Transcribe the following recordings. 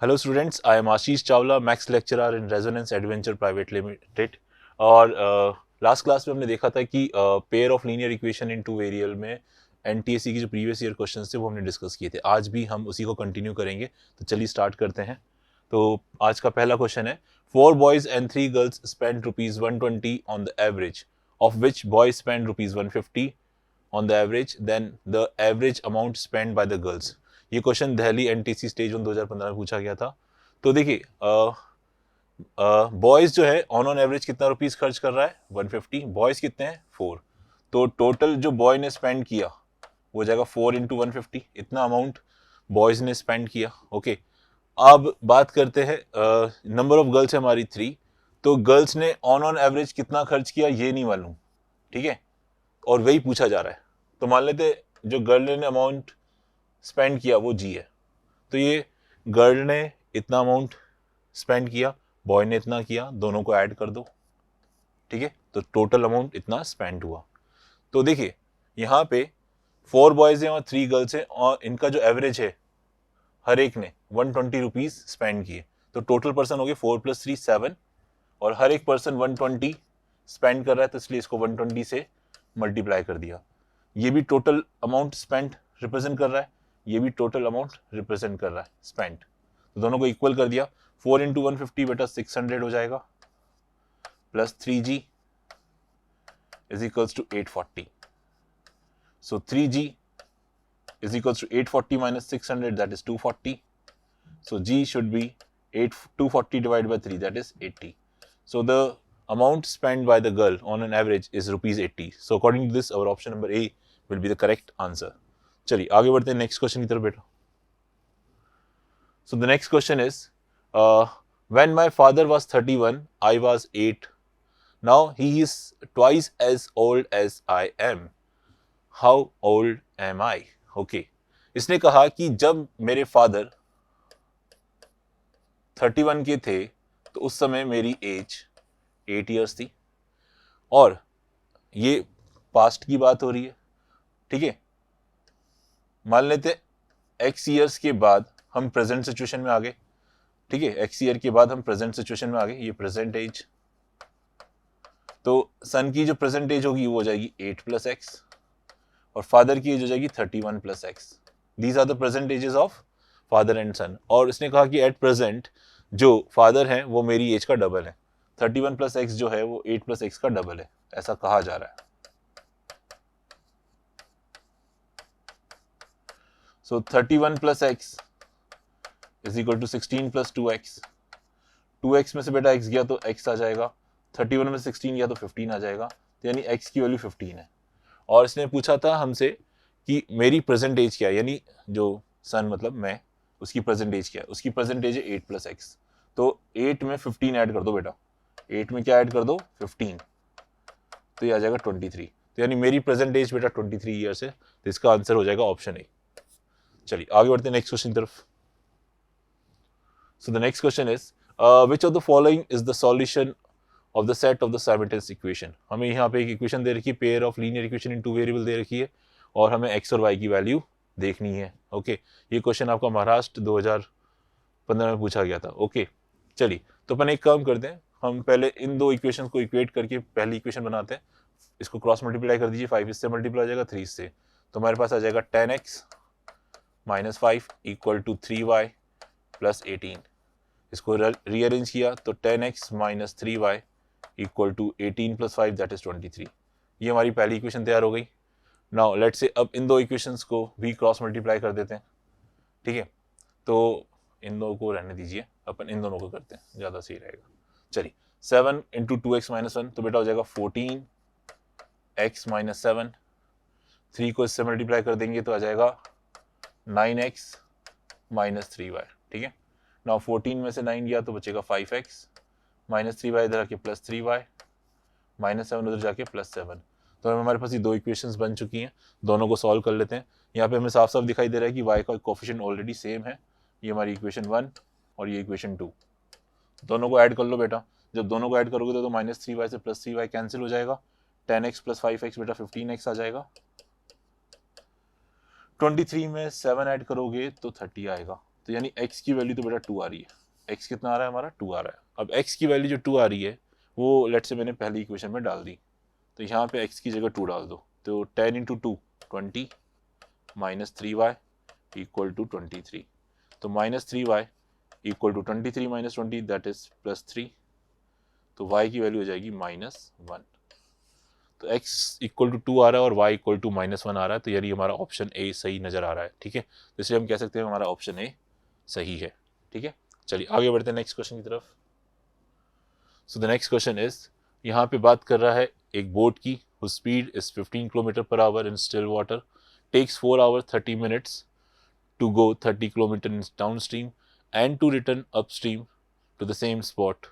Hello students, I am Ashish Chawla, maths lecturer in resonance adventure private limited. और last class में हमने देखा था कि pair of linear equation in two variable में एनटीएससी की जो प्रीवियस ईयर क्वेश्चंस थे वो हमने डिस्कस किए थे। आज भी हम उसी को कंटिन्यू करेंगे, तो चलिए स्टार्ट करते हैं। तो आज का पहला क्वेश्चन है, 4 boys and 3 girls spent ₹120 on the average, of which boys spent ₹150 on the average, then the average amount spent by the girls। ये क्वेश्चन दिल्ली एनटीसी स्टेज 1 2015 में पूछा गया था। तो देखिए, बॉयज जो है ऑन एवरेज कितना रुपीस खर्च कर रहा है 150, बॉयज कितने हैं 4, तो टोटल जो बॉय ने स्पेंड किया वो जाएगा 4 इंटू 150, इतना अमाउंट बॉयज ने स्पेंड किया। ओके, अब बात करते हैं, नंबर ऑफ गर्ल्स है हमारी 3, तो गर्ल्स ने ऑन एवरेज कितना खर्च किया ये नहीं मालूम, ठीक है, और वही पूछा जा रहा है। तो मान लेते जो गर्ल ने अमाउंट स्पेंड किया वो जी है, तो ये गर्ल ने इतना अमाउंट स्पेंड किया, बॉय ने इतना किया, दोनों को ऐड कर दो, ठीक है, तो टोटल अमाउंट इतना स्पेंड हुआ। तो देखिए यहाँ पे 4 बॉयज हैं और 3 गर्ल्स हैं, और इनका जो एवरेज है हर एक ने 120 रुपीज स्पेंड किए, तो टोटल पर्सन हो गए 4 + 3 7, और हर एक पर्सन 120 स्पेंड कर रहा है, तो इसलिए इसको 120 से मल्टीप्लाई कर दिया। ये भी टोटल अमाउंट स्पेंड रिप्रेजेंट कर रहा है, ये भी टोटल अमाउंट रिप्रेजेंट कर रहा है स्पेंड, तो दोनों को इक्वल कर दिया। 4 इंटू 150 बेटा 600 हो जाएगा, plus 3G is equals to 840। So 3G is equals to 840 minus 600, that is 240. So G should be 240 divided by 3, that is 80. So the amount spent by the girl on an average is ₹80. So according to this, our option number A will be the correct answer. चलिए आगे बढ़ते हैं next question की तरफ बेटा। So the next question is, when my father was 31, I was 8. Now he is twice as old as I am. How old am I? Okay. इसने कहा कि जब मेरे फादर 31 के थे तो उस समय मेरी एज 8 ईयर्स थी, और ये पास्ट की बात हो रही है, ठीक है। मान लेते एक्स ईयर्स के बाद हम प्रेजेंट सिचुएशन में आ गए, ठीक है, एक्स ईयर के बाद हम प्रेजेंट सिचुएशन में आ गए, ये प्रेजेंट एज, तो सन की जो प्रेजेंट एज होगी वो हो जाएगी 8 + x, और फादर की एज हो जाएगी 31 + x। These are the present ages of father and son, और इसने कहा कि एट प्रेजेंट जो फादर है वो मेरी एज का डबल है, 31 + x जो है वो 8 + x का डबल है, ऐसा कहा जा रहा है। So 31 + x is equal to 16 + 2x। 2x में से बेटा x गया तो x आ जाएगा, 31 में 16 गया तो 15 आ जाएगा, तो यानी x की वैल्यू 15 है। और इसने पूछा था हमसे कि मेरी प्रेजेंट एज क्या है, यानी जो सन मतलब मैं, उसकी प्रेजेंट एज क्या है, उसकी प्रेजेंट एज है 8 + x, तो 8 में 15 ऐड कर दो बेटा, 8 में क्या ऐड कर दो 15, तो ये आ जाएगा 23, तो यानी मेरी प्रेजेंट एज बेटा 23 ईयर्स है, तो इसका आंसर हो जाएगा ऑप्शन ए। चलिए आगे बढ़ते हैं नेक्स्ट क्वेश्चन की तरफ। So the next question is, which of the following is the solution of the set of the simultaneous equation. हमें यहाँ पे एक इक्वेशन दे रखी है, pair of linear equation in two variable दे रखी है, और हमें x और y की वैल्यू देखनी है। ओके, ये क्वेश्चन आपका महाराष्ट्र 2015 में पूछा गया था। ओके, चलिए तो अपन एक काम करते हैं, हम पहले इन दो इक्वेशन को इक्वेट करके पहली इक्वेशन बनाते हैं। इसको क्रॉस मल्टीप्लाई कर दीजिए, 5 इससे मल्टीप्लाई हो जाएगा 3 इससे, तो हमारे पास आ जाएगा 10x - 5 इक्वल टू 3y + 18। इसको रीअरेंज किया तो 10x - 3y equal to 18 + 5, that is 23। ये हमारी पहली इक्वेशन तैयार हो गई। नाउ लेट्स से अब इन दो इक्वेशंस को भी क्रॉस मल्टीप्लाई कर देते हैं, ठीक है, तो इन दोनों को रहने दीजिए, अपन इन दोनों को करते हैं, ज़्यादा सही रहेगा। चलिए 7 × 2x - 1 तो बेटा हो जाएगा 14x - 7, 3 को इससे मल्टीप्लाई कर देंगे तो आ जाएगा 9x - 3y, ठीक है। नाउ 14 में से 9 गया तो बचेगा 5x - 3y, इधर आके +3y, -7 उधर जाके +7। तो हमारे पास ये दो इक्वेशंस बन चुकी हैं, दोनों को सॉल्व कर लेते हैं। यहाँ पे हमें साफ साफ दिखाई दे रहा है कि y का कोफिशिएंट ऑलरेडी सेम है, ये हमारी इक्वेशन 1 और ये इक्वेशन 2, दोनों को ऐड कर लो बेटा। जब दोनों को ऐड करोगे तो -3y से +3y कैंसिल हो जाएगा, 10x + 5x बेटा 15x आ जाएगा, 23 में 7 ऐड करोगे तो 30 आएगा, तो यानी x की वैल्यू तो बेटा 2 आ रही है। x कितना आ रहा है हमारा? 2 आ रहा है। अब x की वैल्यू जो 2 आ रही है वो लेट से मैंने पहली इक्वेशन में डाल दी, तो यहाँ पे x की जगह 2 डाल दो, तो 10 into 2 20 minus 3y equal to 23। तो minus 3y equal to 23 minus 20 that is plus 3, तो y की वैल्यू हो जाएगी -1। तो x इक्वल टू 2 आ रहा है और y इक्वल टू -1 आ रहा है, तो यानी हमारा ऑप्शन ए सही नजर आ रहा है। ठीक है, तो इसलिए हम कह सकते हैं हमारा ऑप्शन ए सही है। ठीक है, चलिए आगे बढ़ते हैं नेक्स्ट क्वेश्चन की तरफ। So the next question is, यहाँ पे बात कर रहा है एक बोट की, whose speed is 15 kilometre per hour in still water, takes 4 hours 30 minutes to go 30 kilometers downstream and to return upstream to the same spot.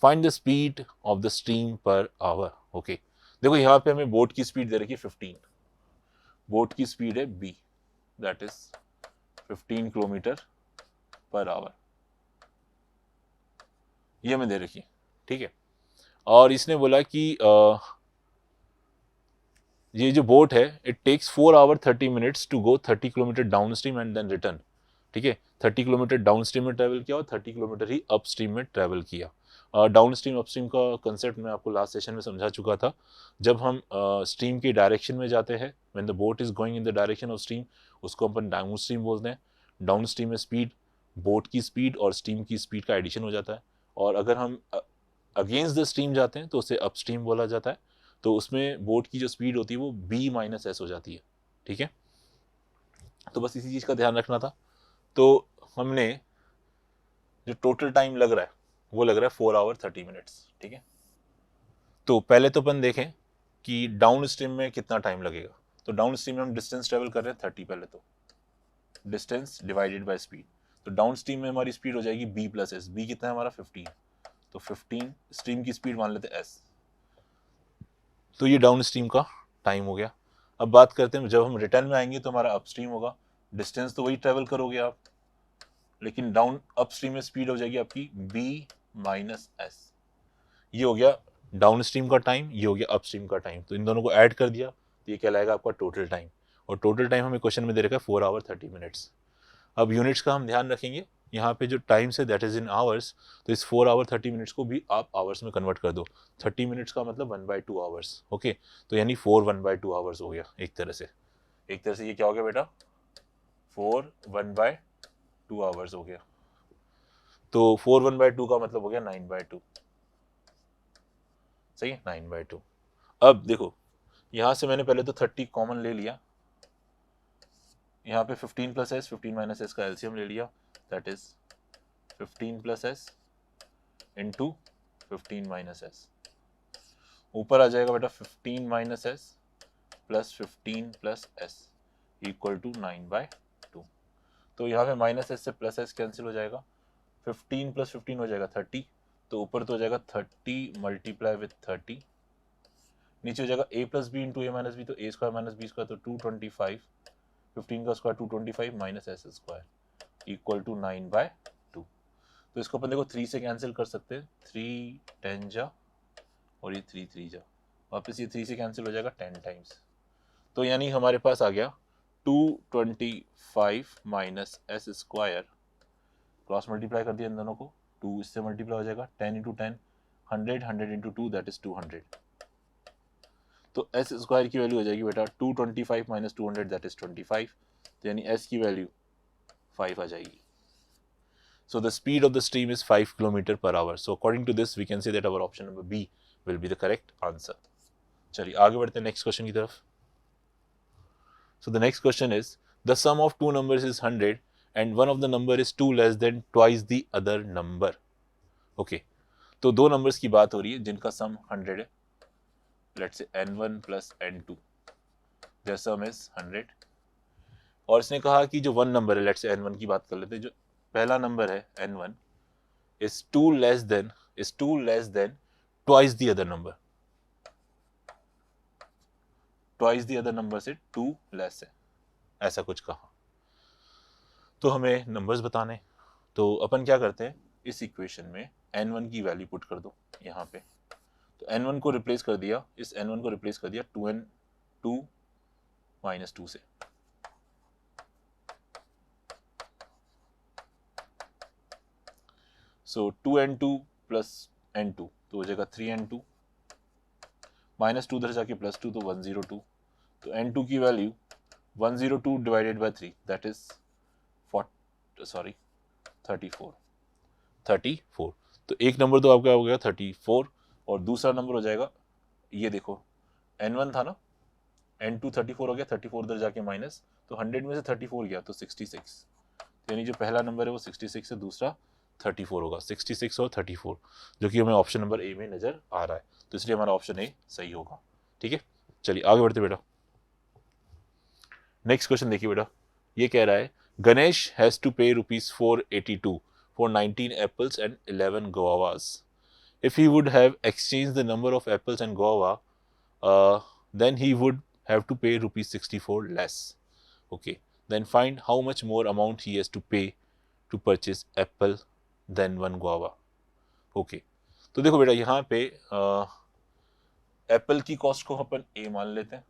Find the speed of the stream per hour. Okay, देखो यहाँ पे हमें boat की speed दे रखी है 15, boat की speed है b, that is 15 kilometre per hour, ये हमें दे रखी है। ठीक है, और इसने बोला कि ये जो बोट है it takes 4 hour 30 minutes to go 30 kilometre down stream and then return. ठीक है, 30 किलोमीटर डाउन स्ट्रीम में ट्रैवल किया और 30 किलोमीटर ही अप स्ट्रीम में ट्रैवल किया। डाउन स्ट्रीम अप स्ट्रीम का कंसेप्ट मैं आपको लास्ट सेशन में समझा चुका था। जब हम स्ट्रीम की डायरेक्शन में जाते हैं, when the boat is going in the direction of stream, उसको अपन डाउन स्ट्रीम बोलते हैं। डाउन स्ट्रीम में स्पीड बोट की स्पीड और स्ट्रीम की स्पीड का एडिशन हो जाता है, और अगर हम अगेंस्ट द स्ट्रीम जाते हैं तो उसे अप स्ट्रीम बोला जाता है। तो उसमें बोट की जो स्पीड होती है वो b माइनस एस हो जाती है। ठीक है, तो बस इसी चीज़ का ध्यान रखना था। तो हमने जो टोटल टाइम लग रहा है वो लग रहा है 4 आवर 30 मिनट्स। ठीक है, तो पहले तो अपन देखें कि डाउन स्ट्रीम में कितना टाइम लगेगा। तो डाउन स्ट्रीम में हम डिस्टेंस ट्रेवल कर रहे हैं 30, पहले तो डिस्टेंस डिवाइडेड बाय स्पीड, तो डाउन स्ट्रीम में हमारी स्पीड हो जाएगी b प्लस एस। बी कितना है हमारा 15, तो 15 स्ट्रीम की स्पीड मान लेते हैं s, तो ये डाउन स्ट्रीम का टाइम हो गया। अब बात करते हैं जब हम रिटर्न में आएंगे तो हमारा अप स्ट्रीम होगा, डिस्टेंस तो वही ट्रेवल करोगे आप, लेकिन डाउन अप स्ट्रीम में स्पीड हो जाएगी आपकी b माइनस एस। ये हो गया डाउन स्ट्रीम का टाइम, ये हो गया अप स्ट्रीम का टाइम, तो इन दोनों को ऐड कर दिया तो ये कहलाएगा आपका टोटल टाइम, और टोटल टाइम हमें क्वेश्चन में दे रखा है 4 आवर 30 मिनट्स। अब यूनिट्स का हम ध्यान रखेंगे, यहाँ पे जो टाइम्स है दैट इज इन आवर्स, तो इस 4 आवर 30 मिनट्स को भी आप आवर्स में कन्वर्ट कर दो। 30 मिनट्स का मतलब 1/2 आवर्स। ओके, तो यानी 4 1/2 आवर्स हो गया एक तरह से। एक तरह से ये क्या हो गया बेटा, 4 1/2 आवर्स हो गया। तो 4 1/2 का मतलब हो गया 9/2। सही है, 9/2। अब देखो यहाँ से मैंने पहले तो 30 कॉमन ले लिया, यहाँ पे 15 प्लस एस 15 माइनस एस का एलसीएम ले लिया, that is 15 plus S into 15 minus S, ऊपर आ जाएगा बेटा 15 minus S plus 15 plus S equal to 9/2। तो यहाँ पे माइनस एस से प्लस एस कैंसिल हो जाएगा, 15 प्लस 15 हो जाएगा 30, तो ऊपर तो हो जाएगा 30 मल्टीप्लाई विथ 30, नीचे हो जाएगा a plus B into A minus B, तो a square minus B square, तो 225, 15 का square 225 minus S square equal to 9/2। तो इसको अपन देखो 3 से कैंसिल कर सकते हैं, 3 10 जा और ये 3 3 जा, वापस ये 3 से कैंसिल हो जाएगा 10 टाइम्स, तो यानी हमारे पास आ गया 225 minus S square, cross multiply कर दिया इन दोनों को, 2 इससे मल्टीप्लाई हो जाएगा 10 इंटू 10 100, 100 इंटू 2 दैट इज 200, तो एस स्क्वायर की वैल्यू हो जाएगी बेटा 225 माइनस 200 दैट इज 25, तो यानी एस की वैल्यू 5 आ जाएगी। So the speed of the stream is 5 km per hour. So according to this, we can say that our option number B will be the correct answer. चलिए आगे बढ़ते हैं next question की तरफ। So the next question is, the sum of two numbers is 100 and one of the number is 2 less than twice the other number. Okay, तो दो numbers की बात हो रही है जिनका सम 100 है, let's say n1 plus n2, their sum is 100, और इसने कहा कि जो वन नंबर है, let's say n1 की बात कर लेते हैं, जो पहला नंबर है n1 is 2 less than twice the other number, twice the other number से 2 less है, ऐसा कुछ कहा। तो हमें नंबर्स बताने, तो अपन क्या करते हैं, इस इक्वेशन में n1 की वैल्यू पुट कर दो यहाँ पे, तो n1 को रिप्लेस कर दिया, इस n1 को रिप्लेस कर दिया 2 माइनस 2 से, सो 2n2 प्लस n2 तो हो जाएगा 3n2 -2 उधर जाके +2 तो 102 तो n2 की value 102 divided by 3 that is 34 तो एक नंबर तो आपका हो गया 34 और दूसरा नंबर हो जाएगा ये देखो n1 था ना n2 34 हो गया 34 उधर जाके माइनस तो 100 में से 34 गया तो 66 यानी जो पहला नंबर है वो 66 है दूसरा 34 होगा 66 और 34 जो कि हमें ऑप्शन नंबर ए में नजर आ रहा है तो इसलिए हमारा ऑप्शन ए सही होगा ठीक है चलिए आगे बढ़ते बेटा नेक्स्ट क्वेश्चन देखिए बेटा ये कह रहा है गणेश हैज टू पे ₹482 for 19 apples and 11 guavas if he would have exchanged the number of apples and guava then he would have to pay ₹64 less okay then find how much more amount he has to pay to purchase apple than one guava okay तो देखो बेटा यहाँ पे Apple की cost को अपन ए मान लेते हैं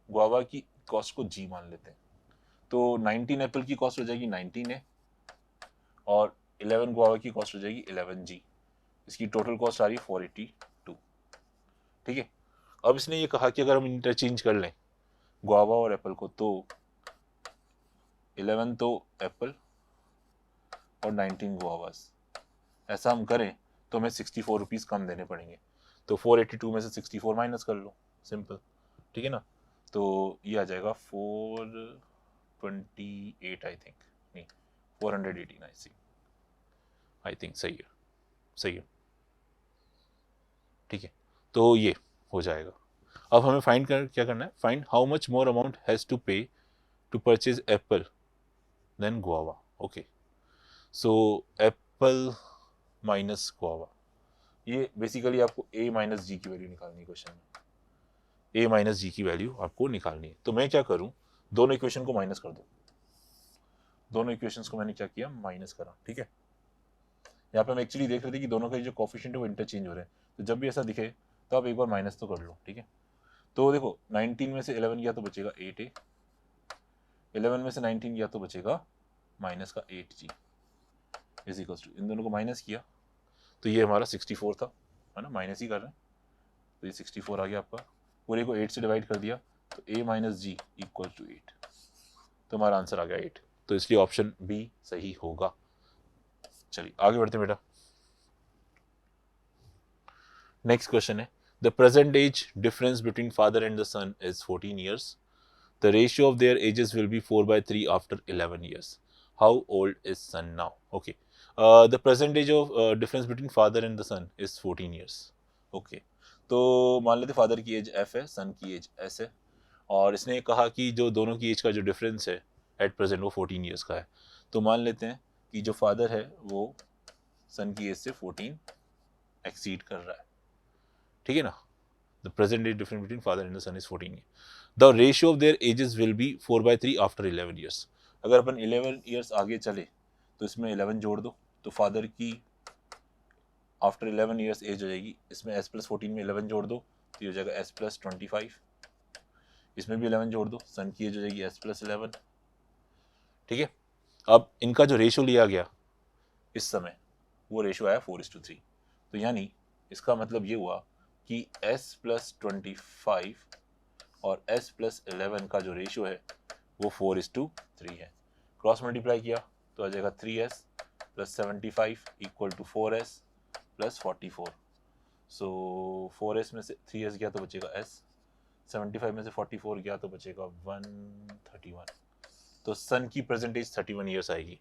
गुआवा की कॉस्ट को जी मान लेते हैं तो 19 एप्पल की कॉस्ट हो जाएगी 19 ए और 11 गुआवा की कॉस्ट हो जाएगी 11 जी इसकी टोटल कॉस्ट आ रही है 482 ठीक है अब इसने ये कहा कि अगर हम इंटरचेंज कर लें गुआवा और एप्पल को तो 11 तो एप्पल और 19 गुआवास ऐसा हम करें तो हमें 64 रुपीज़ कम देने पड़ेंगे तो 482 में से 64 माइनस कर लो सिंपल ठीक है ना तो ये आ जाएगा 428 आई थिंक नहीं 418 आई थिंक सही है ठीक है तो ये हो जाएगा अब हमें फाइंड क्या करना है find how much more amount has to pay to purchase apple then guava okay so apple minus guava ये बेसिकली आपको a माइनस जी की वैल्यू निकालनी है क्वेश्चन में a माइनस जी की वैल्यू आपको निकालनी है तो मैं क्या करूं दोनों इक्वेशन को माइनस कर दो दोनों इक्वेशंस को मैंने क्या किया माइनस करा ठीक है यहाँ पे हम एक्चुअली देख रहे थे कि दोनों के जो कोफिशिएंट है वो इंटरचेंज हो रहे हैं तो जब भी ऐसा दिखे तो आप एक बार माइनस तो कर लो ठीक है तो देखो 19 में से 11 गया तो बचेगा 8a 11 में से 19 गया तो बचेगा माइनस का 8g इज इक्वल्स टू इन दोनों को माइनस किया तो ये हमारा 64 था है ना माइनस ही कर रहे हैं तो ये 64 आ गया आपका पूरे को 8 से डिवाइड कर दिया तो a minus G equal to 8 तो हमारा आंसर आ गया 8 तो इसलिए ऑप्शन बी सही होगा चलिए आगे बढ़ते हैं बेटा नेक्स्ट क्वेश्चन है the present age difference between father and the son is 14 years the ratio of their ages will be 4/3 after 11 years how old is son now okay the present age of difference between father and the son is 14 years okay तो मान लेते father की age f है सन की age s है और इसने कहा कि जो दोनों की एज का जो डिफरेंस है एट प्रेजेंट वो 14 years का है तो मान लेते हैं कि जो फादर है वो सन की एज से 14 एक्सीड कर रहा है ठीक है ना the present age difference between father and the son is 14 the ratio of their ages will be 4/3 after 11 years अगर अपन 11 years आगे चले तो इसमें 11 जोड़ दो तो फादर की आफ्टर 11 years एज हो जाएगी इसमें s + 14 में 11 जोड़ दो तो ये हो जाएगा s + 25 इसमें भी 11 जोड़ दो सन की एज हो जाएगी s + 11 ठीक है अब इनका जो रेशियो लिया गया इस समय वो रेशियो आया 4:3 तो यानी इसका मतलब ये हुआ कि s + 25 और s + 11 का जो रेशियो है वो 4:3 है क्रॉस मल्टीप्लाई किया तो आ जाएगा 3s + 75 equal to 4s + 44 so 4s में से 3s गया तो बचेगा s 75 में से 44 गया तो बचेगा 131 तो सन की प्रेजेंट एज 31 years आएगी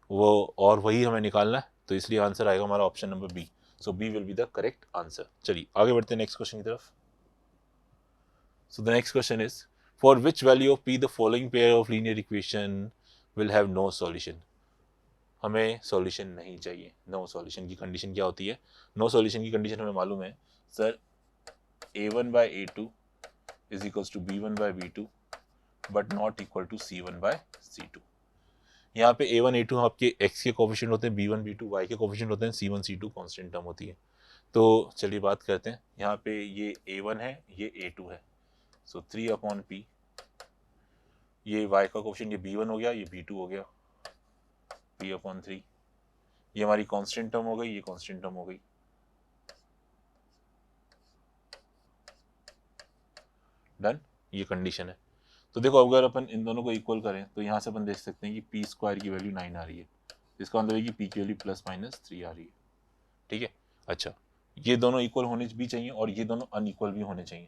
वो और वही हमें निकालना है तो इसलिए आंसर आएगा हमारा option number B so B will be the correct answer चलिए आगे बढ़ते हैं नेक्स्ट क्वेश्चन की तरफ so the next question is for which value of P the following pair of linear equation will have no solution हमें solution नहीं चाहिए no solution की कंडीशन क्या होती है नो सॉल्यूशन की कंडीशन हमें मालूम है sir a1/a2 is equals to b1/b2 but not equal to c1/c2 यहाँ पे a1 a2 आपके x के कोफिशिएंट होते हैं b1 b2 y के कोफिशिएंट होते हैं c1 c2 कांस्टेंट टर्म होती है तो चलिए बात करते हैं यहाँ पे ये a1 है ये a2 है सो 3/p ये y का कोफिशिएंट ये b1 हो गया ये b2 हो गया p/3 ये हमारी कांस्टेंट टर्म हो गई, ये कांस्टेंट टर्म हो गई। डन, ये कंडीशन है। तो देखो अगर अपन इन दोनों को इक्वल करें तो यहाँ से अपन देख सकते हैं कि पी स्क्वायर की वैल्यू 9 आ रही है, इसका मतलब है कि पी की वैल्यू +-3 आ रही है। ठीक है, अच्छा ये दोनों इक्वल होने भी चाहिए और ये दोनों अनइक्वल भी होने चाहिए।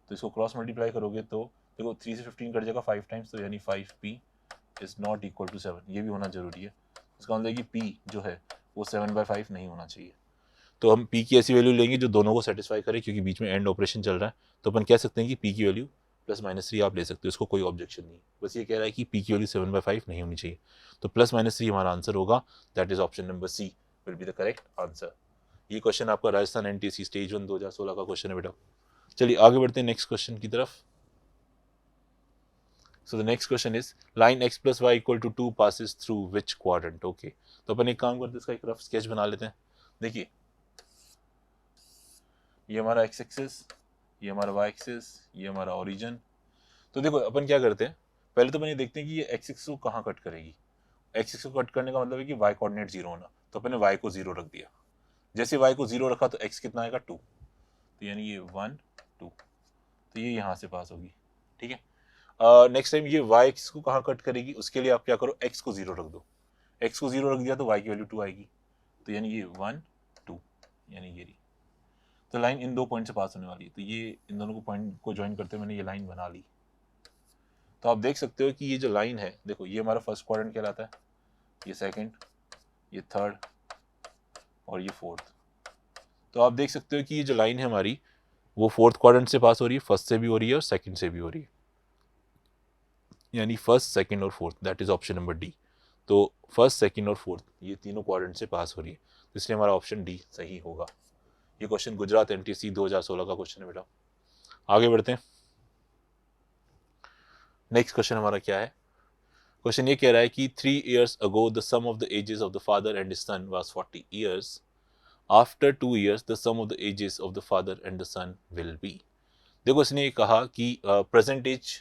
तो इसको क्रॉस मल्टीप्लाई करोगे तो देखो 3 से 15 कट जाएगा 5 टाइम्स, तो यानी 5p is not equal to 7, ये भी होना जरूरी है। इसका मतलब है कि p जो है वो 7/5 नहीं होना चाहिए। तो हम p की ऐसी वैल्यू लेंगे जो दोनों को सेटिस्फाई करे, क्योंकि बीच में एंड ऑपरेशन चल रहा है। तो अपन कह सकते हैं कि p की वैल्यू +-3 आप ले सकते हो, इसको कोई ऑब्जेक्शन नहीं। बस ये कह रहा है कि p की वैल्यू 7/5 नहीं होनी चाहिए। तो +-3 हमारा आंसर होगा, that is option number C will be the correct answer. ये क्वेश्चन आपका राजस्थान एनटीसी स्टेज 1 2016 का क्वेश्चन है बेटा। चलिए आगे बढ़ते हैं नेक्स्ट क्वेश्चन की तरफ। So the next question is line x plus y equal to 2 passes through which quadrant? Okay, तो अपन एक काम करते हैं, इसका एक रफ स्केच बना लेते हैं। देखिए ये हमारा x एक्सिस, ये हमारा y एक्सिस, ये हमारा ओरिजिन। तो देखो अपन क्या करते हैं, पहले तो अपन ये देखते हैं कि ये x एक्सिस को कहाँ कट करेगी। x एक्सिस को कट करने का मतलब है कि y कोऑर्डिनेट 0 होना, तो अपन ने y को 0 रख दिया। जैसे y को 0 रखा तो x कितना आएगा 2, तो यानी ये 1 2, तो ये यहाँ से पास होगी। ठीक है, नेक्स्ट टाइम ये y एक्सिस को कहाँ कट करेगी, उसके लिए आप क्या करो, x को 0 रख दो। x को 0 रख दिया तो y की वैल्यू 2 आएगी, तो यानी ये 1 2, यानी ये रही। तो लाइन इन दो पॉइंट से पास होने वाली है, तो ये इन दोनों को पॉइंट को ज्वाइन करते हुए मैंने ये लाइन बना ली। तो आप देख सकते हो कि ये जो लाइन है, देखो ये हमारा फर्स्ट क्वाड्रेंट कहलाता है, ये सेकंड, ये थर्ड और ये फोर्थ। तो आप देख सकते हो कि ये जो लाइन है हमारी वो फोर्थ क्वाड्रेंट से पास हो रही है, फर्स्ट से भी हो रही है और सेकंड से भी हो रही है, यानी फर्स्ट सेकंड और fourth, that is option number D. तो फर्स्ट सेकंड और फोर्थ ये तीनों क्वाड्रेंट से पास हो रही है, तो इसलिए हमारा ऑप्शन डी सही होगा। ये क्वेश्चन गुजरात एनटीसी 2016 का क्वेश्चन है बेटा। आगे बढ़ते हैं, नेक्स्ट क्वेश्चन हमारा क्या है। क्वेश्चन ये कह रहा है कि 3 years ago the sum of the ages of the father and his son was 40 years. After 2 years the sum of the ages of the father and the son will be. देखो इसने ये कहा कि प्रेजेंट एज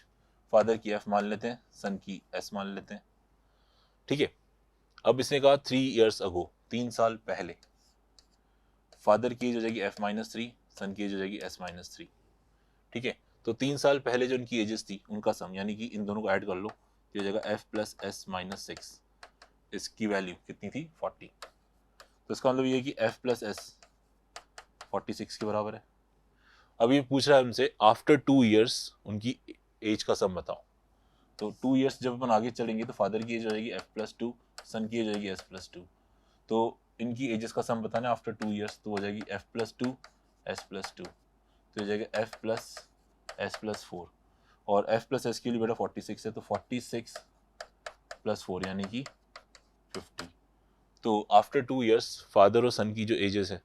फादर की f मान लेते हैं, सन की s मान लेते हैं। ठीक है, अब इसने कहा 3 years ago, 3 साल पहले फादर की एज हो जाएगी f-3, सन की एज हो जाएगी s-3। ठीक है, तो 3 साल पहले जो इनकी एजेस थी उनका सम, यानी कि इन दोनों को ऐड कर लो, ये हो जाएगा f + s-6, इसकी वैल्यू कितनी थी 40। तो इसका मतलब ये है कि f + s 46 के बराबर है। अब ये पूछ रहा है हमसे आफ्टर 2 years उनकी एज का सम बताओ। तो 2 years जब अपन आगे चलेंगे तो फादर की एज हो जाएगी f+2, सन की एज हो जाएगी s+2। तो इनकी एजेस का सम बताना आफ्टर 2 years, तो हो जाएगी f+2 s+2, तो हो जाएगा f + s+4, और f + s की लिए बेटा 46 है, तो 46 + 4 यानी कि 50। तो आफ्टर 2 years फादर और सन की जो एजेस है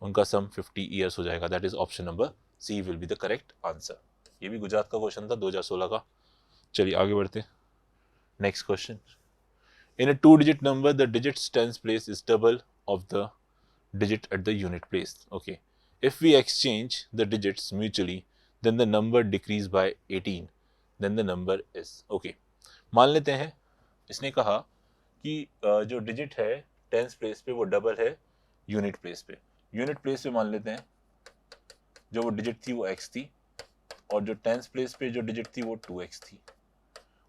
उनका सम 50 years हो जाएगा, that is option number C will be the correct answer. ये भी गुजरात का क्वेश्चन था 2016 का। चलिए आगे बढ़ते हैं, next question. In a 2-digit number, the digits tens place is double of the digit at the unit place. Okay. If we exchange the digits mutually, then the number decrease by 18. Then the number is okay. मान लेते हैं इसने कहा कि जो digit है tens place पे वो डबल है यूनिट प्लेस पे। यूनिट प्लेस पे मान लेते हैं जो वो डिजिट थी वो x थी, और जो टेंस प्लेस पे जो डिजिट थी वो 2x थी।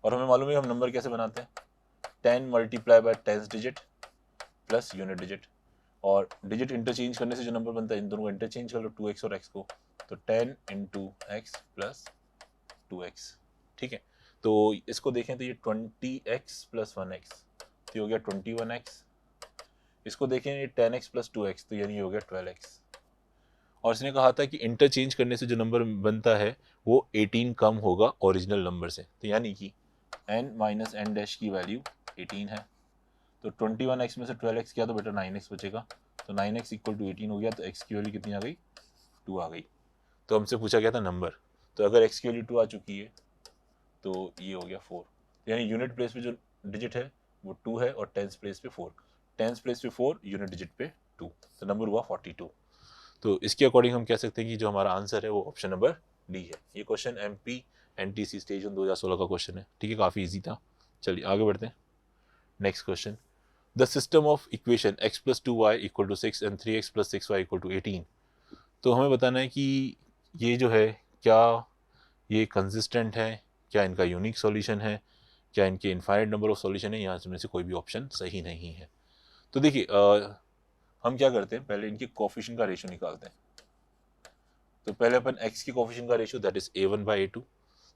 और हमें मालूम है हम नंबर कैसे बनाते हैं, 10 multiply by tens digit plus unit digit, और डिजिट इंटरचेंज करने से जो नंबर बनता है इन दोनों को इंटरचेंज कर लो 2x और x को, तो 10 × x + 2x। ठीक है, तो इसको देखें तो ये 20x + 1x, तो ये हो गया 21x। इसको देखें ये 10x + 2x, तो यानी ये हो गया 12x। और इसने कहा था कि इंटरचेंज करने से जो नंबर बनता है वो 18 कम होगा ओरिजिनल नंबर से, तो यानी कि n - n' की वैल्यू 18 है। तो 21x में से 12x किया तो बेटा 9x बचेगा, तो 9x = 18 हो गया, तो x की वैल्यू कितनी आ गई 2 आ गई। तो हमसे पूछा गया था नंबर, तो अगर x की वैल्यू 2 आ चुकी है तो ये हो गया 4, यानी यूनिट प्लेस पे जो डिजिट है वो 2 है और टेंस प्लेस पे 4, टेंस प्लेस पे 4, यूनिट डिजिट पे 2, तो नंबर हुआ 42। तो इसके अकॉर्डिंग हम कह सकते हैं कि जो हमारा आंसर है वो ऑप्शन नंबर डी है। ये क्वेश्चन MP NTC स्टेज 1 2016 का क्वेश्चन है। ठीक है, काफ़ी ईजी था। चलिए आगे बढ़ते हैं, next question. The system of equation x plus 2y equal to 6 and 3x plus 6y equal to 18। तो हमें बताना है कि ये जो है क्या ये कंसिस्टेंट है, क्या इनका यूनिक सॉल्यूशन है, क्या इनके इनफाइनाइट नंबर ऑफ सॉल्यूशन है, यहाँ में से कोई भी ऑप्शन सही नहीं है। तो देखिए हम क्या करते हैं, पहले इनके कोफिशिएंट का रेशियो निकालते हैं। तो पहले अपन x के कोफिशिएंट का ratio that is a1 by a2,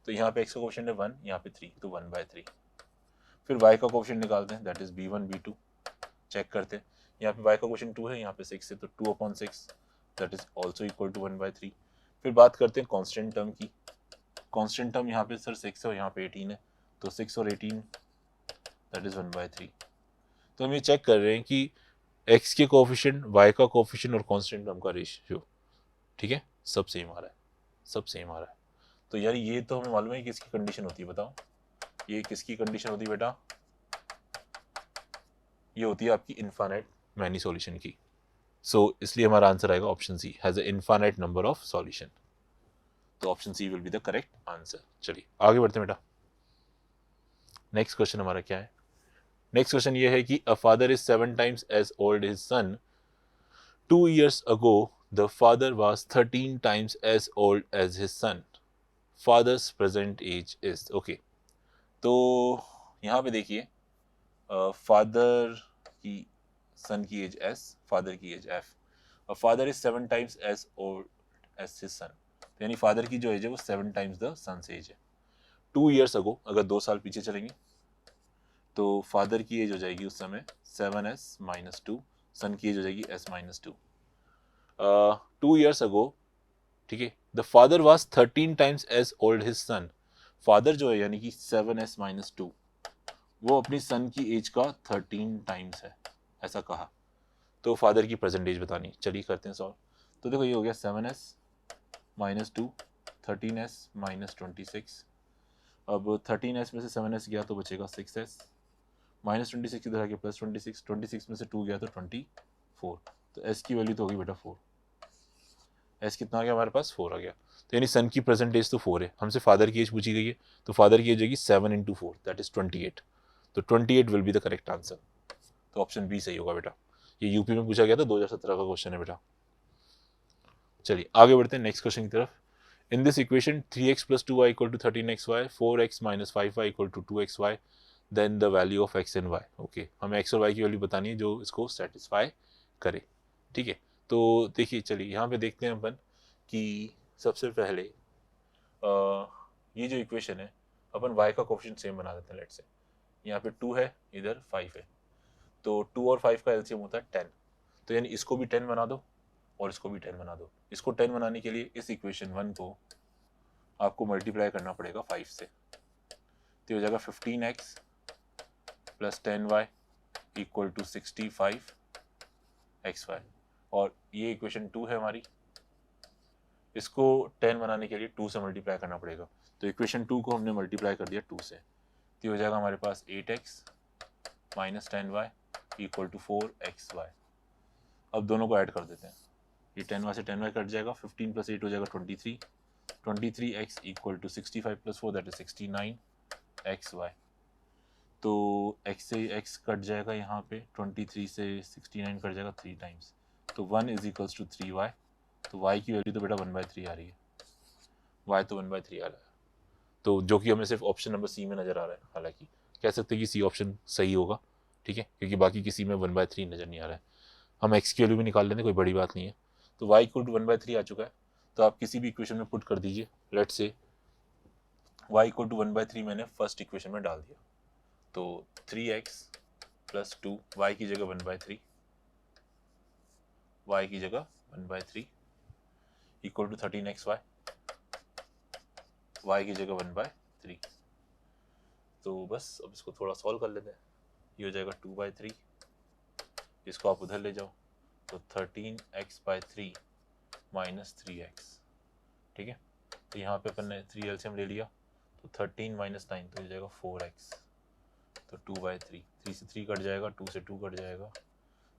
तो यहाँ पे x का कोफिशिएंट है 1, यहाँ पे 3, तो 1 बाई 3। फिर y का कोफिशिएंट निकालते हैं that is b1 b2, check करते हैं, यहाँ पे y का कोफिशिएंट 2 है, यहाँ पे 6 है, तो 2/6 that is also equal to 1 by 3। फिर बात करते हैं कांस्टेंट टर्म की। कांस्टेंट टर्म यहाँ पे सर 6 है और यहाँ पे 18 है, तो 6 और 18 दैट इज 1 बाई 3। तो हम ये चेक कर रहे हैं कि x के कोफिशिएंट, y का कोफिशिएंट और कांस्टेंट टर्म का रेशियो, ठीक है, सब सेम आ रहा है, सब सेम आ रहा है। तो यार ये तो हमें मालूम है कि किसकी कंडीशन होती है, बताओ ये किसकी कंडीशन होती है बेटा? ये होती है आपकी इनफाइनाइट मैनी सॉल्यूशन की। सो इसलिए हमारा आंसर आएगा option C, has a infinite number of solution. तो option C will be the correct answer. चलिए आगे बढ़ते हैं बेटा। नेक्स्ट क्वेश्चन हमारा क्या है? नेक्स्ट क्वेश्चन ये है कि a father is 7 times age old his son. 2 years ago the father was 13 times as old as his son. Father's present age is okay. तो यहाँ पे देखिए फादर की सन की एज s, फादर की एज f, और father is 7 times age old age his son, यानी father की जो एज है वो 7 टाइम्स द सन्स एज है। 2 years ago, अगर 2 साल पीछे चलेंगे तो फादर की एज हो जाएगी उस समय 7s माइनस 2, सन की एज हो जाएगी s माइनस 2। 2 years ago, ठीक है, the father was 13 times age old his son. Father जो है यानी कि 7s माइनस 2, वो अपनी सन की एज का 13 टाइम्स है, ऐसा कहा। तो फादर की प्रेजेंट एज बतानी, चलिए करते हैं सॉल्व। तो देखो ये हो गया 7s माइनस 2, 13s माइनस 26। अब 13s में से 7s गया तो बचेगा 6s, माइनस 26 इधर आ गया प्लस 26, 26 में से 2 गया तो 24। तो s की वैल्यू तो होगी बेटा 4। s कितना आ गया हमारे पास? 4 आ गया। तो यानी सन की प्रेजेंट एज तो 4 है, हमसे फादर की एज पूछी गई है, तो फादर की एज होगी 7 इंटू 4 दैट इज 28। तो 28 will be the correct answer. तो ऑप्शन बी सही होगा बेटा। ये यूपी में पूछा गया था, 2017 का क्वेश्चन है बेटा। चलिए आगे बढ़ते हैं नेक्स्ट क्वेश्चन की तरफ। In this equation 3x plus 2y equal to 13xy, 4x minus 5y equal to 2xy, then the value of x and y। Okay, हमें x और y की वैल्यू बतानी है जो इसको सेटिस्फाई करे, ठीक है। तो देखिए चलिए यहाँ पे देखते हैं अपन कि सबसे पहले ये जो इक्वेशन है अपन y का कोफिशिएंट सेम बना देते हैं। लेट्स से यहाँ पे 2 है, इधर 5 है, तो 2 और 5 का एलसीएम होता है 10। तो यानी इसको भी 10 बना दो और इसको भी 10 बना दो। इसको 10 बनाने के लिए इस इक्वेशन 1 को आपको मल्टीप्लाई करना पड़ेगा 5 से, तो हो जाएगा 15x plus 10y equal to 65xy। और ये इक्वेशन 2 है हमारी, इसको 10 बनाने के लिए 2 से मल्टीप्लाई करना पड़ेगा। तो इक्वेशन 2 को हमने मल्टीप्लाई कर दिया 2 से, तो हो जाएगा हमारे पास 8x minus 10y equal to 4xy। अब दोनों को ऐड कर देते हैं, ये 10y से 10y कट जाएगा, 15 प्लस 8 हो जाएगा 23, 23x equal to 65 plus 4 that is 69xy। तो x से x कट जाएगा, यहाँ पे 23 से 69 कट जाएगा 3 टाइम्स, तो 1 इज इक्वल्स टू 3y। तो y की वैल्यू तो बेटा 1/3 आ रही है, y तो 1/3 आ रहा है, तो जो कि हमें सिर्फ ऑप्शन नंबर सी में नज़र आ रहा है। हालांकि कह सकते हैं कि सी ऑप्शन सही होगा, ठीक है, क्योंकि बाकी किसी में 1/3 नज़र नहीं आ रहा है। हम x की वैल्यू भी निकाल लेते, कोई बड़ी बात नहीं है। तो y इक्वल टू 1/3 आ चुका है, तो आप किसी भी इक्वेशन में पुट कर दीजिए। लेट से y इक्वल टू 1/3 मैंने फर्स्ट इक्वेशन में डाल दिया, तो 3x प्लस 2, y की जगह 1/3, y की जगह 1/3 इक्वल टू 13xy, y की जगह 1/3। तो बस अब इसको थोड़ा सॉल्व कर लेते हैं। ये हो जाएगा 2/3, इसको आप उधर ले जाओ, तो 13x/3 माइनस 3x, ठीक है। तो यहाँ पे अपन ने 3 एलसीएम ले लिया, तो 13 माइनस 9 तो हो जाएगा 4x, तो 2/3, 3 से 3 कट जाएगा, 2 से 2 कट जाएगा,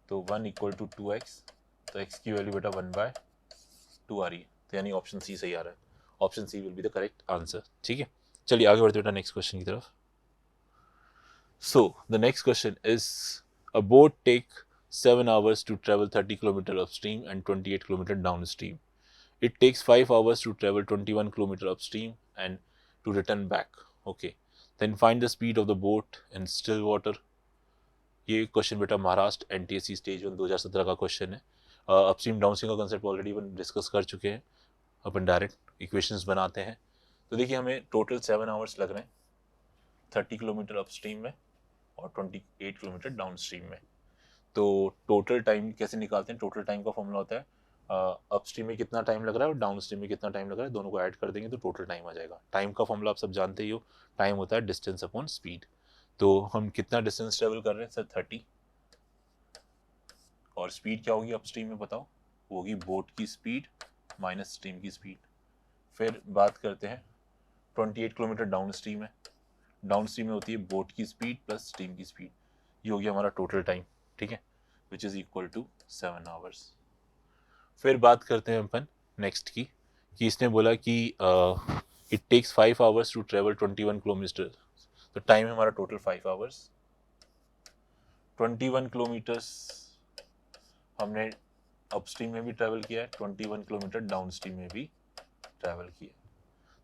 तो 1 इक्वल टू 2x। तो x की वैल्यू बेटा 1/2 आ रही है, तो यानी ऑप्शन सी सही आ रहा है। Option C will be the correct answer, ठीक है। चलिए आगे बढ़ते बेटा नेक्स्ट क्वेश्चन की तरफ। So the next question is A boat take 7 hours to travel 30 km upstream and 28 km downstream. It takes 5 hours to travel 21 km upstream and to return back. Okay. Then find the speed of the boat in still water. ये question बेटा Maharashtra NTSC stage 1 2017 का question है. Upstream downstream का concept already अपन discuss कर चुके हैं. अपन direct equations बनाते हैं. तो देखिए हमें टोटल 7 आवर्स लग रहे हैं 30 किलोमीटर अपस्ट्रीम में और 28 किलोमीटर डाउनस्ट्रीम में. तो टोटल टाइम कैसे निकालते हैं? टोटल टाइम का फॉर्मूला होता है अपस्ट्रीम में कितना टाइम लग रहा है और डाउनस्ट्रीम में कितना टाइम लग रहा है, दोनों को ऐड कर देंगे तो टोटल टाइम आ जाएगा. टाइम का फॉर्मूला आप सब जानते ही हो, टाइम होता है डिस्टेंस अपॉन स्पीड. तो हम कितना डिस्टेंस ट्रेवल कर रहे हैं सर? 30. और स्पीड क्या होगी अपस्ट्रीम में बताओ? वो होगी बोट की स्पीड माइनस स्ट्रीम की स्पीड. फिर बात करते हैं 28 किलोमीटर डाउनस्ट्रीम है. डाउनस्ट्रीम में होती है बोट की स्पीड प्लस स्ट्रीम की स्पीड. ये हो गया हमारा टोटल टाइम. ठीक है, which is equal to 7 hours. फिर बात करते हैं अपन नेक्स्ट की कि इसने बोला कि it takes 5 hours to travel 21 kilometre. तो टाइम है हमारा टोटल 5 आवर्स. 21 किलोमीटर्स हमने अपस्ट्रीम में भी ट्रैवल किया है, 21 किलोमीटर डाउनस्ट्रीम में भी ट्रैवल किया.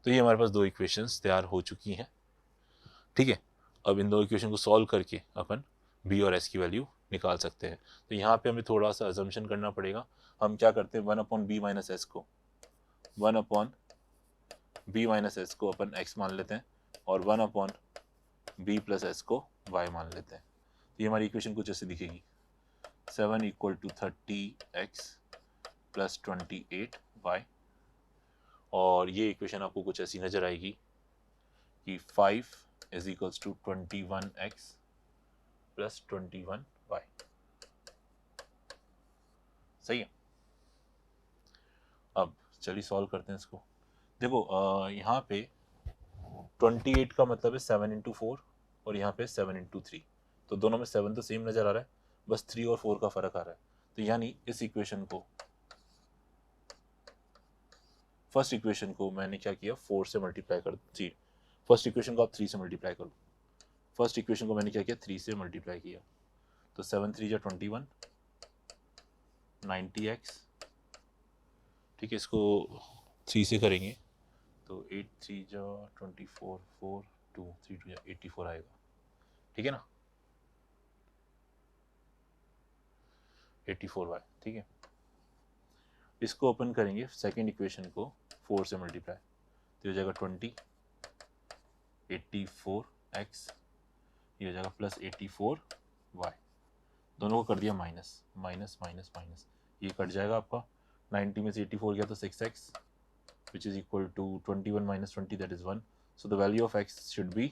तो ये हमारे पास दो इक्वेशंस तैयार हो चुकी हैं. ठीक है, अब इन दो इक्वेशन को सॉल्व करके अपन बी और एस की वैल्यू निकाल सकते हैं. तो यहाँ पे हमें थोड़ा सा अजम्पशन करना पड़ेगा. हम क्या करते हैं 1 अपॉन बी माइनस एस को 1 अपॉन बी माइनस एस को अपन एक्स मान लेते हैं और 1 अपॉन बी प्लस एस को वाई मान लेते हैं. तो ये हमारी इक्वेशन कुछ ऐसे दिखेगी 7 equal to 30x plus 28y. और ये इक्वेशन आपको कुछ ऐसी नजर आएगी कि 5 is equals to 21x plus 21y. सही है. अब चलिए सॉल्व करते हैं इसको. देखो यहाँ पे 28 का मतलब है 7 इंटू 4 और यहाँ पे 7 इंटू 3. तो दोनों में 7 तो सेम नज़र आ रहा है, बस 3 और 4 का फ़र्क आ रहा है. तो यानी इस इक्वेशन को, फर्स्ट इक्वेशन को मैंने क्या किया 4 से मल्टीप्लाई कर दी. फर्स्ट इक्वेशन को आप 3 से मल्टीप्लाई करो. फर्स्ट इक्वेशन को मैंने क्या किया 3 से मल्टीप्लाई किया. तो 7 3 जा 21 90x. ठीक है, इसको 3 से करेंगे तो 8 3 जा 24 4 2 3 2 जा 84 आएगा. ठीक है ना, 84y. ठीक है, इसको ओपन करेंगे सेकेंड इक्वेशन को 4 से मल्टीप्लाई तो हो जाएगा 20 84x, ये हो जाएगा प्लस 84y. दोनों को कर दिया माइनस माइनस माइनस माइनस, ये कट जाएगा आपका. 90 में से 84 गया तो 6x which is equal to 21 minus 20 that is 1. So the value of x should be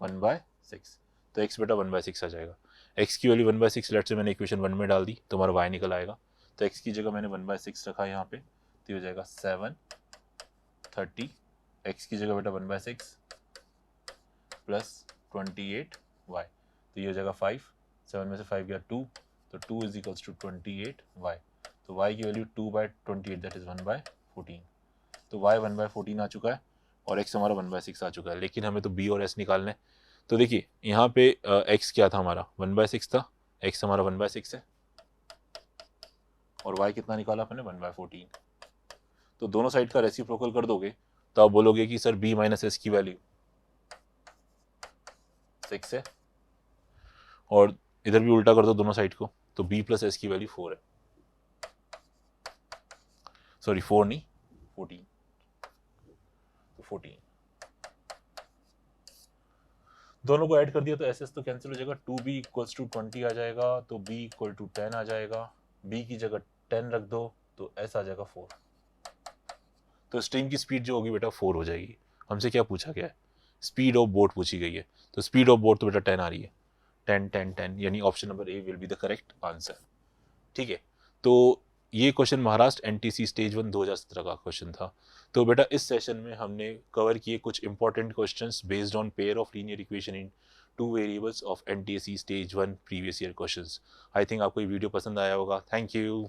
1/6. तो x बेटा 1/6 आ जाएगा. x की वैल्यू 1/6 लेट से मैंने इक्वेशन 1 में डाल दी तो हमारा y निकल आएगा. तो x की जगह मैंने 1/6 रखा यहाँ पे तो हो जाएगा 7 30. x की जगह बेटा 1/6 प्लस 28y. तो ये हो जाएगा 5. 7 में से 5 गया 2 तो 2 इज इक्वल्स टू 28y. तो y की वैल्यू 2/28 दैट इज 1/14. तो y 1/14 आ चुका है और x हमारा 1/6 आ चुका है. लेकिन हमें तो b और s निकालना है. तो देखिए यहाँ पे x क्या था हमारा 1/6 था, x हमारा 1/6 है और y कितना निकाला अपने 1/14. तो दोनों साइड का रेसिप्रोकल कर दोगे तो आप बोलोगे कि सर b माइनस एस की वैल्यू 6 है और इधर भी उल्टा कर दो दोनों साइड को तो b प्लस एस की वैल्यू 4 है. सॉरी 4 नहीं 14. तो 14 दोनों को ऐड कर दिया तो एस एस तो कैंसिल हो जाएगा. 2b इक्वल्स टू 20 आ जाएगा तो b इक्वल टू 10 आ जाएगा. b की जगह 10 रख दो तो s आ जाएगा 4. तो स्ट्रीम की स्पीड जो होगी बेटा 4 हो जाएगी. हमसे क्या पूछा गया है? स्पीड ऑफ बोट पूछी गई है. तो स्पीड ऑफ बोट तो बेटा 10 आ रही है. 10 10 10 यानी option number A will be the correct answer. ठीक है, तो ये क्वेश्चन महाराष्ट्र एनटीसी स्टेज 1 2017 का क्वेश्चन था. तो बेटा इस सेशन में हमने कवर किए कुछ important questions based on pair of linear equation in 2 variables of NTSC stage 1 previous year questions. I think आपको ये वीडियो पसंद आया होगा. Thank you.